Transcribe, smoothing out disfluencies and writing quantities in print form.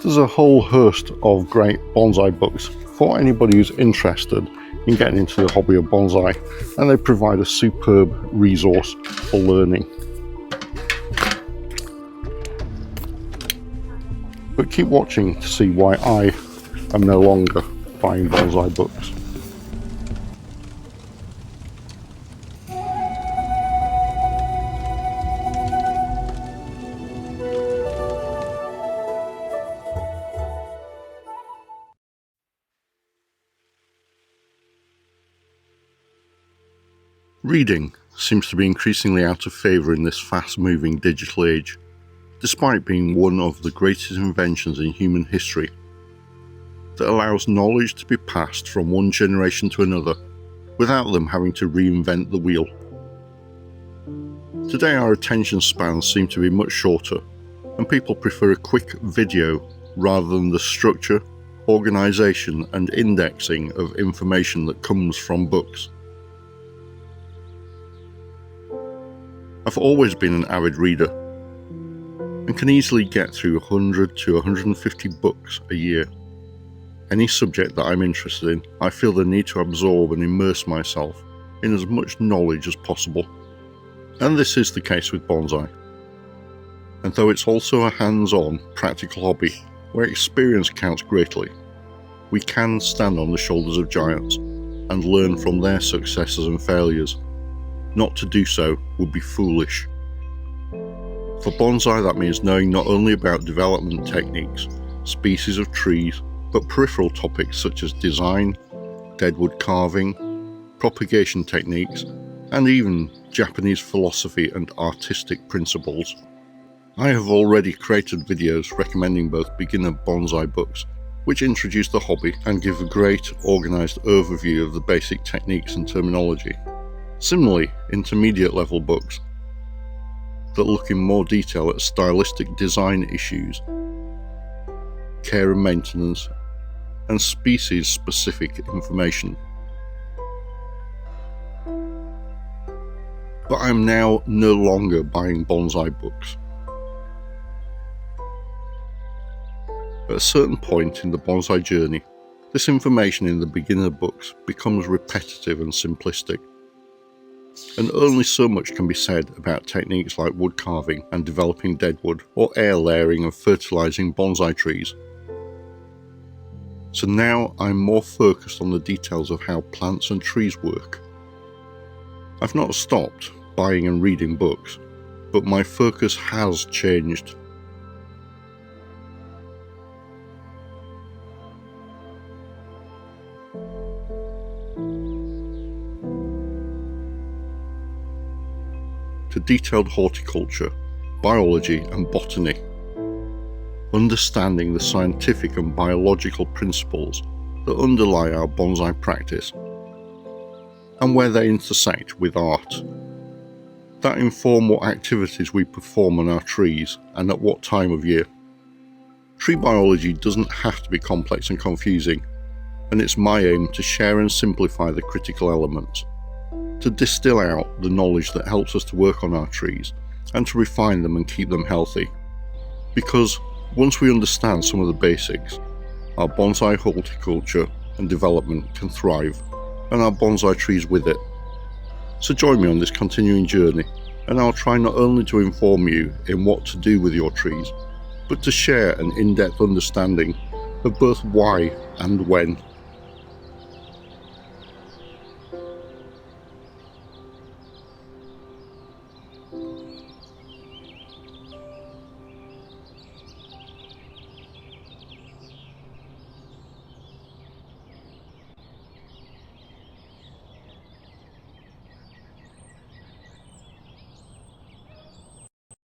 There's a whole host of great bonsai books for anybody who's interested in getting into the hobby of bonsai, and they provide a superb resource for learning. But keep watching to see why I am no longer buying bonsai books. Reading seems to be increasingly out of favour in this fast-moving digital age, despite being one of the greatest inventions in human history that allows knowledge to be passed from one generation to another without them having to reinvent the wheel. Today our attention spans seem to be much shorter, and people prefer a quick video rather than the structure, organisation and indexing of information that comes from books. I've always been an avid reader and can easily get through 100 to 150 books a year. Any subject that I'm interested in, I feel the need to absorb and immerse myself in as much knowledge as possible. And this is the case with bonsai. And though it's also a hands-on, practical hobby where experience counts greatly, we can stand on the shoulders of giants and learn from their successes and failures. Not to do so would be foolish. For bonsai, that means knowing not only about development techniques, species of trees, but peripheral topics such as design, deadwood carving, propagation techniques, and even Japanese philosophy and artistic principles. I have already created videos recommending both beginner bonsai books, which introduce the hobby and give a great organised overview of the basic techniques and terminology. Similarly, intermediate level books that look in more detail at stylistic design issues, care and maintenance, and species specific information. But I am now no longer buying bonsai books. At a certain point in the bonsai journey, this information in the beginner books becomes repetitive and simplistic, and only so much can be said about techniques like wood carving and developing deadwood, or air layering and fertilising bonsai trees. So now I'm more focused on the details of how plants and trees work. I've not stopped buying and reading books, but my focus has changed. To detailed horticulture, biology and botany, understanding the scientific and biological principles that underlie our bonsai practice and where they intersect with art, that inform what activities we perform on our trees and at what time of year. Tree biology doesn't have to be complex and confusing, and it's my aim to share and simplify the critical elements, to distill out the knowledge that helps us to work on our trees and to refine them and keep them healthy. Because once we understand some of the basics, our bonsai horticulture and development can thrive, and our bonsai trees with it. So join me on this continuing journey, and I'll try not only to inform you in what to do with your trees, but to share an in-depth understanding of both why and when.